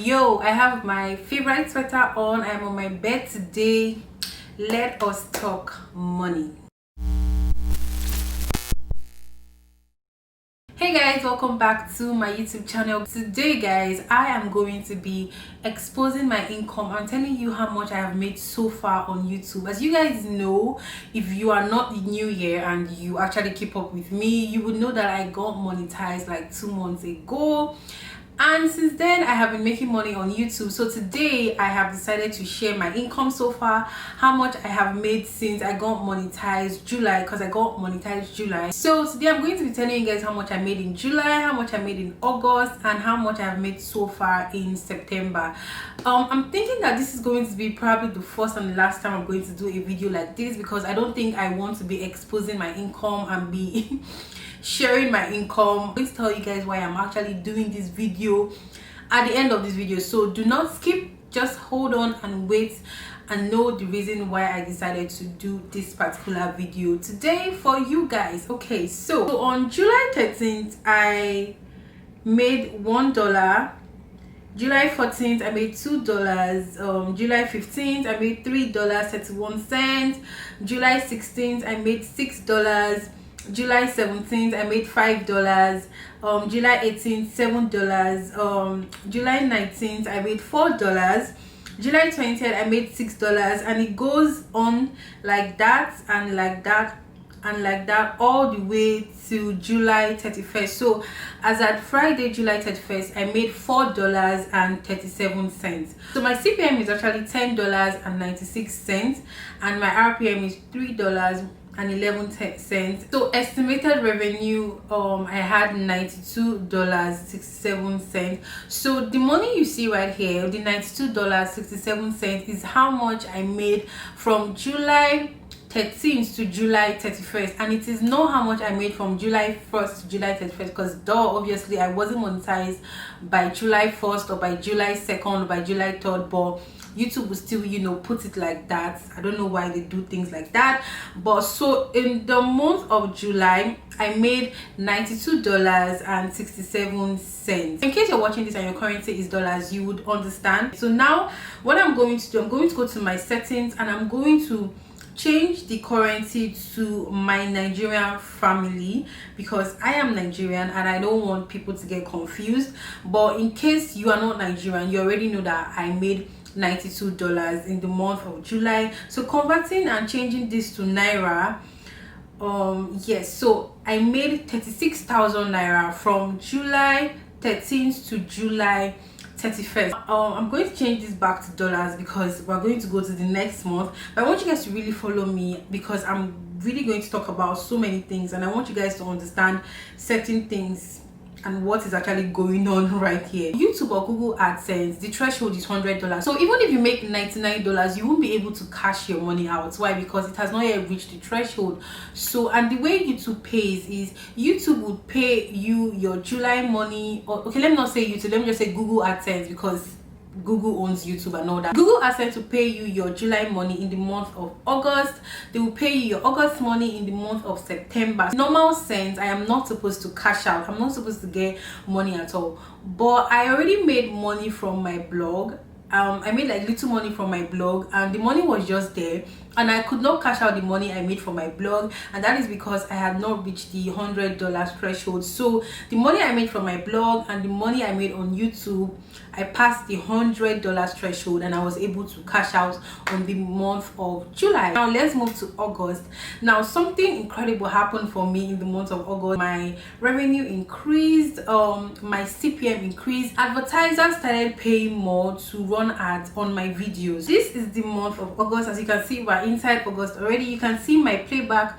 Yo, I have my favorite sweater on. I'm on my bed today. Let us talk money. Hey guys, welcome back to my YouTube channel. Today guys, I am going to be exposing my income. I'm telling you how much I have made so far on YouTube. As you guys know, if you are not new here and you actually keep up with me, you would know that I got monetized like 2 months ago. And since then I have been making money on YouTube. So today I have decided to share my income so far, how much I have made since I got monetized July, because I got monetized July. So today I'm going to be telling you guys how much I made in July, how much I made in August, and how much I have made so far in September. I'm thinking that this is going to be probably the first and the last time I'm going to do a video like this, because I don't think I want to be exposing my income and be sharing my income. I'm going to tell you guys why I'm actually doing this video at the end of this video, so do not skip, just hold on and wait and know the reason why I decided to do this particular video today for you guys. Okay, so on July 13th I made $1, July 14th I made $2, July 15th I made $3.31, July 16th I made $6, July 17th I made $5, July 18th $7, July 19th I made $4, July 20th I made $6, and it goes on like that and like that and like that all the way to July 31st. So as at Friday, July 31st, I made $4.37. So my CPM is actually $10.96, and my RPM is $3.11. So estimated revenue, I had $92.67. So the money you see right here, the $92.67, is how much I made from July 13th to July 31st, and it is not how much I made from July 1st to July 31st, because obviously I wasn't monetized by July 1st or by July 2nd or by July 3rd, but YouTube will still, you know, put it like that. I don't know why they do things like that. But so in the month of July I made $92.67. In case you're watching this and your currency is dollars, you would understand. So now what I'm going to do, I'm going to go to my settings and I'm going to change the currency to my Nigerian family, because I am Nigerian and I don't want people to get confused. But in case you are not Nigerian, you already know that I made $92 in the month of July. So converting and changing this to naira, yes, so I made 36,000 naira from July 13th to July 31st. I'm going to change this back to dollars because we're going to go to the next month. But I want you guys to really follow me, because I'm really going to talk about so many things and I want you guys to understand certain things and what is actually going on right here. YouTube or Google AdSense, the threshold is $100. So even if you make $99, you won't be able to cash your money out. Why? Because it has not yet reached the threshold. So, and the way YouTube pays is YouTube would pay you your July money, or okay, let me not say YouTube, let me just say Google AdSense, because Google owns YouTube and all that. Google AdSense to pay you your July money in the month of August. They will pay you your August money in the month of September. Normal sense, I am not supposed to cash out. I'm not supposed to get money at all. But I already made money from my blog. I made like little money from my blog, and the money was just there, and I could not cash out the money I made from my blog, and that is because I had not reached the $100 threshold. So the money I made from my blog and the money I made on YouTube, I passed the $100 threshold and I was able to cash out on the month of July. Now let's move to August. Now something incredible happened for me in the month of August. My revenue increased, my CPM increased, advertisers started paying more to run ads on my videos. This is the month of August. As you can see, we're inside August already. You can see my playback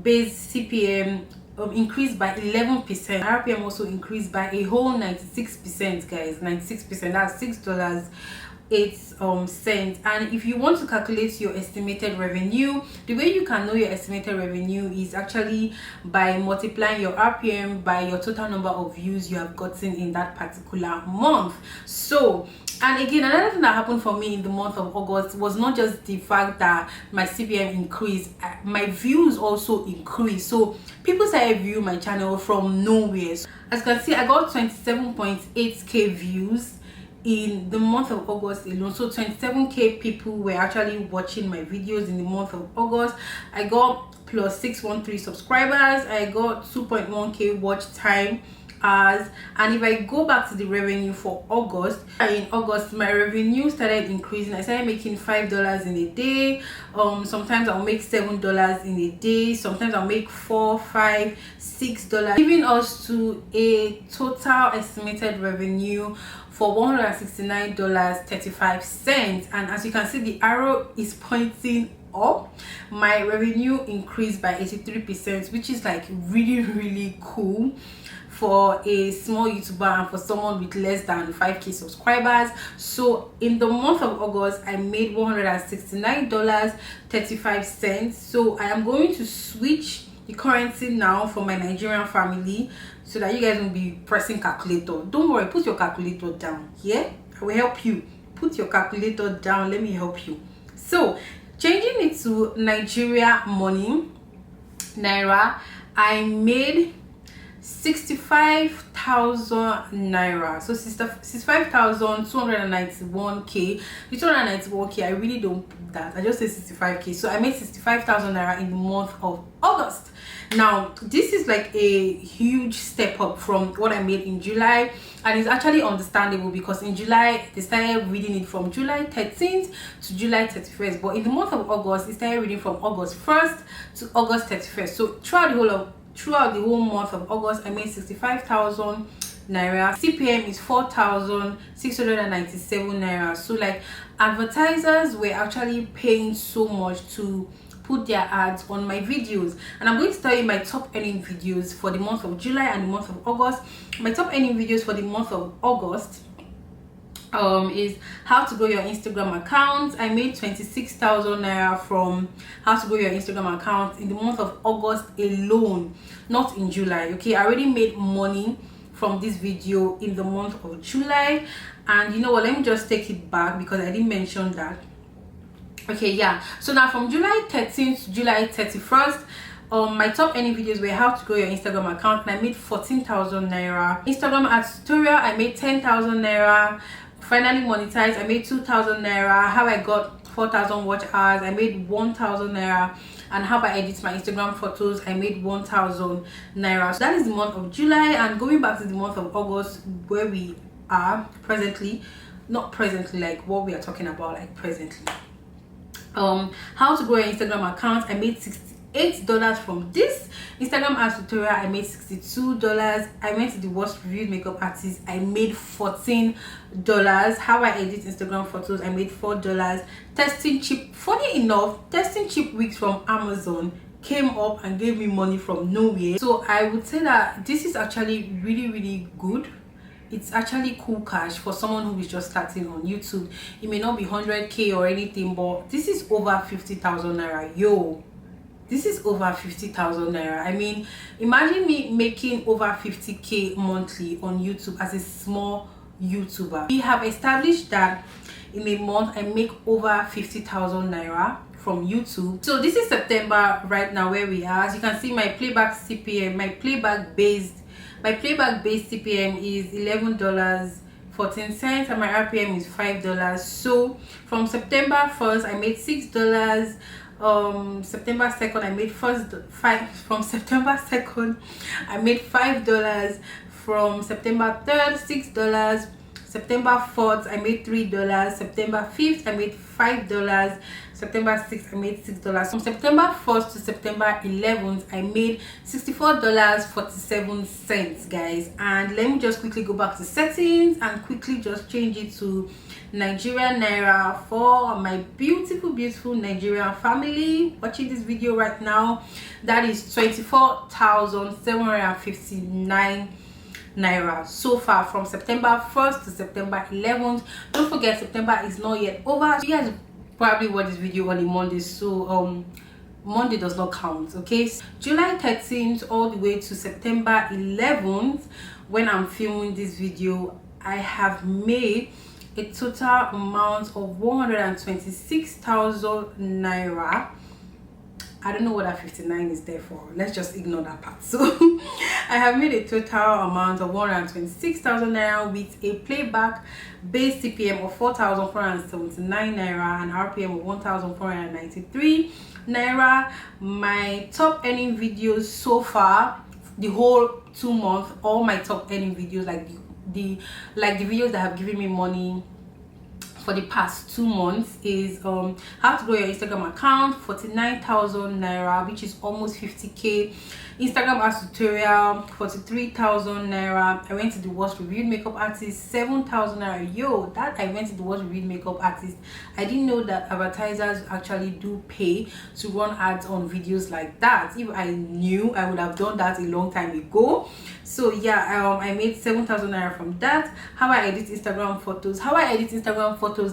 based CPM increased by 11%. RPM also increased by a whole 96%, guys. 96%, that's $6.08. And if you want to calculate your estimated revenue, the way you can know your estimated revenue is actually by multiplying your RPM by your total number of views you have gotten in that particular month. So, and again, another thing that happened for me in the month of August was not just the fact that my CPM increased, my views also increased. So people started viewing my channel from nowhere. So as you can see, I got 27.8k views in the month of August alone. So 27k people were actually watching my videos in the month of August. I got plus 613 subscribers. I got 2.1k watch time hours. And if I go back to the revenue for August, in August my revenue started increasing. I started making $5 in a day. Sometimes I'll make $7 in a day. Sometimes I'll make $4, $5, $6, giving us to a total estimated revenue for $169.35. And as you can see, the arrow is pointing up. My revenue increased by 83%, which is like really cool for a small YouTuber and for someone with less than 5k subscribers. So in the month of August, I made $169.35. so I am going to switch the currency now for my Nigerian family so that you guys won't be pressing calculator. Don't worry, put your calculator down. Yeah, I will help you. Put your calculator down, let me help you. So changing it to Nigeria money, naira, I made 65,000 naira. So 65,291k. The 291k, I really don't put that, I just say 65k. So I made 65,000 naira in the month of August. Now this is like a huge step up from what I made in July, and it's actually understandable because in July they started reading it from July 13th to July 31st, but in the month of August it started reading from August 1st to August 31st. So throughout the whole month of August, I made 65,000 naira. CPM is 4,697 naira. So like advertisers were actually paying so much to put their ads on my videos. And I'm going to tell you my top earning videos for the month of July and the month of August. My top earning videos for the month of August is how to grow your Instagram account. I made 26,000 naira from how to grow your Instagram account in the month of August alone, not in July. Okay, I already made money from this video in the month of July. And you know what, let me just take it back because I didn't mention that. Okay, yeah, so now from July 13th to July 31st, my top earning videos were how to grow your Instagram account, and I made 14,000 naira. Instagram ads tutorial, I made 10,000 naira. Finally monetized, I made 2,000 naira. How I got 4,000 watch hours, I made 1,000 naira. And how I edit my Instagram photos, I made 1,000 naira. So that is the month of July. And going back to the month of August, where we are presently, not presently like what we are talking about, like presently, how to grow your Instagram account, I made $68 from this. Instagram ads tutorial, I made $62. I went to the worst reviewed makeup artist, I made $14. How I edit Instagram photos, I made $4. Testing cheap, funny enough, testing cheap wigs from Amazon came up and gave me money from nowhere. So I would say that this is actually really good. It's actually cool cash for someone who is just starting on YouTube. It may not be 100k or anything, but this is over 50,000 naira. Yo, this is over 50,000 naira. I mean, imagine me making over 50k monthly on YouTube as a small YouTuber. We have established that in a month I make over 50,000 naira from YouTube. So this is September right now where we are. As you can see, my playback CPM, my playback based CPM is $11.14 and my RPM is $5. So from September 1st I made $6. September 2nd I made from September 2nd I made $5. From September 3rd $6. September 4th I made $3. September 5th I made $5. September 6th I made $6. From September 1st to September 11th I made $64.47, guys. And let me just quickly go back to settings and quickly just change it to Nigerian naira for my beautiful Nigerian family watching this video right now. That is 24,759 naira so far from September 1st to September 11th. Don't forget, September is not yet over. You guys probably watch this video on a Monday, so Monday does not count. Okay, July 13th all the way to September 11th when I'm filming this video, I have made a total amount of 126,000 naira. I don't know what that 59 is there for. Let's just ignore that part. So I I have made a total amount of 126,000 naira with a playback base CPM of 4,479 naira and RPM of 1,493 naira. My top earning videos so far, the whole 2 months, all my top earning videos, like the videos that have given me money for the past 2 months, is how to grow your Instagram account, 49,000 naira, which is almost 50k. Instagram ads tutorial, 43,000 naira. I went to the worst reviewed makeup artist, 7,000 naira. Yo, that I went to the worst reviewed makeup artist. I didn't know that advertisers actually do pay to run ads on videos like that. If I knew, I would have done that a long time ago. So yeah, I made 7,000 naira from that. How I edit Instagram photos,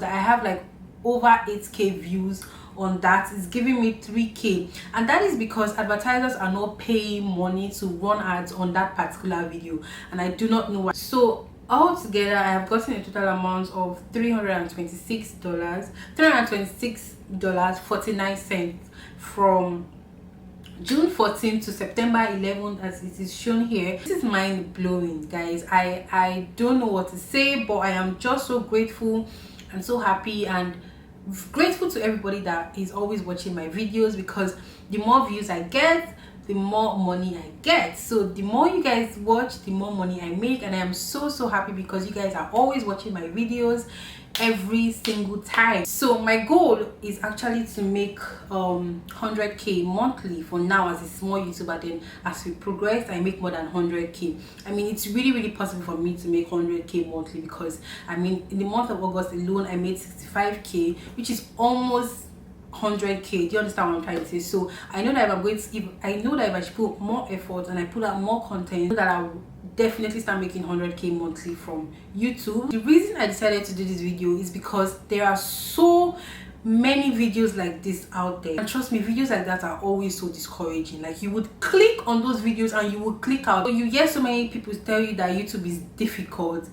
that I have like over 8k views on that, is giving me 3k, and that is because advertisers are not paying money to run ads on that particular video, and I do not know why. So altogether I have gotten a total amount of $326.49 from June 14th to September 11th, as it is shown here. This is mind-blowing, guys. I don't know what to say, but I am just so grateful and so happy and grateful to everybody that is always watching my videos, because the more views I get, the more money I get. So the more you guys watch, the more money I make, and I am so happy because you guys are always watching my videos every single time. So my goal is actually to make 100k monthly for now as a small YouTuber. Then as we progress, I make more than 100k. I mean, it's really possible for me to make 100k monthly, because I mean, in the month of August alone I made 65k, which is almost 100k. Do you understand what I'm trying to say? So I know that if I'm going to, if I should put more effort and I put out more content, that I will definitely start making 100k monthly from YouTube. The reason I decided to do this video is because there are so many videos like this out there, and trust me, videos like that are always so discouraging. Like, you would click on those videos and you would click out. So you hear so many people tell you that YouTube is difficult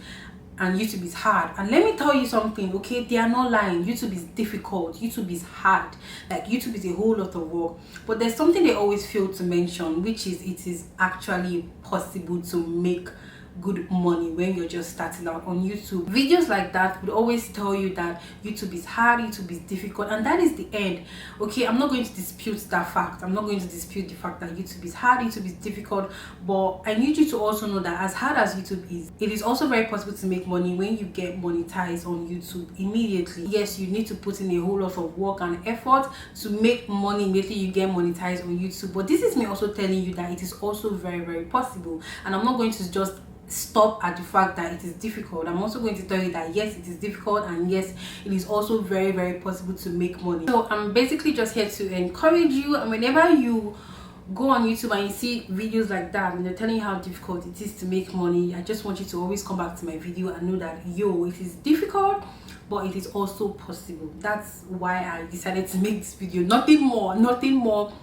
and YouTube is hard, and let me tell you something, okay? They are not lying. YouTube is difficult, YouTube is hard, like YouTube is a whole lot of work. But there's something they always fail to mention, which is it is actually possible to make good money when you're just starting out on YouTube. Videos like that would always tell you that YouTube is hard, YouTube is difficult, and that is the end. Okay, I'm not going to dispute that fact. I'm not going to dispute the fact that YouTube is hard, YouTube is difficult, but I need you to also know that as hard as YouTube is, it is also very possible to make money when you get monetized on YouTube immediately. Yes, you need to put in a whole lot of work and effort to make money immediately you get monetized on YouTube, but this is me also telling you that it is also very possible. And I'm not going to just stop at the fact that it is difficult. I'm also going to tell you that yes, it is difficult, and yes, it is also very possible to make money. So I'm basically just here to encourage you, and whenever you go on YouTube and you see videos like that and they're telling you how difficult it is to make money, I just want you to always come back to my video and know that yo, it is difficult, but it is also possible. That's why I decided to make this video. Nothing more, nothing less.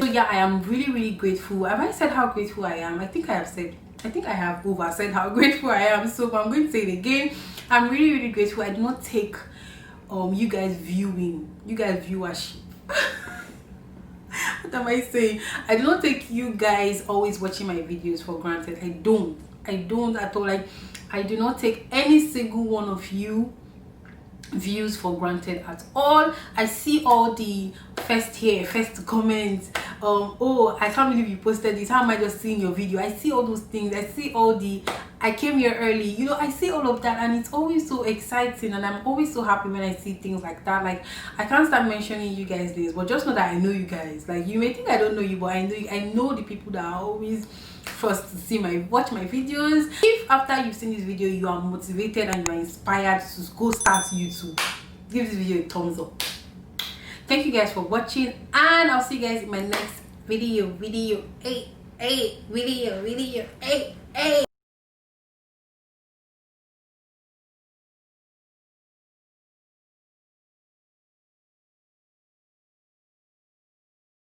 So yeah, I am really grateful. Have I said how grateful I am? I think I have over said how grateful I am, so I'm going to say it again. I'm really grateful. I do not take you guys viewership what am I saying? I do not take you guys always watching my videos for granted. I don't at all. Like, I do not take any single one of you views for granted at all. I see all the first comments, oh, I can't believe you posted this, how am I just seeing your video? I see all those things. I see all the I came here early, you know, I see all of that, and it's always so exciting, and I'm always so happy when I see things like that. Like, I can't start mentioning you guys names, but just know that I know you guys. Like, you may think I don't know you, but I know you. I know the people that are always first to watch my videos. If after you've seen this video you are motivated and you are inspired to go start YouTube, give this video a thumbs up. Thank you guys for watching, and I'll see you guys in my next video.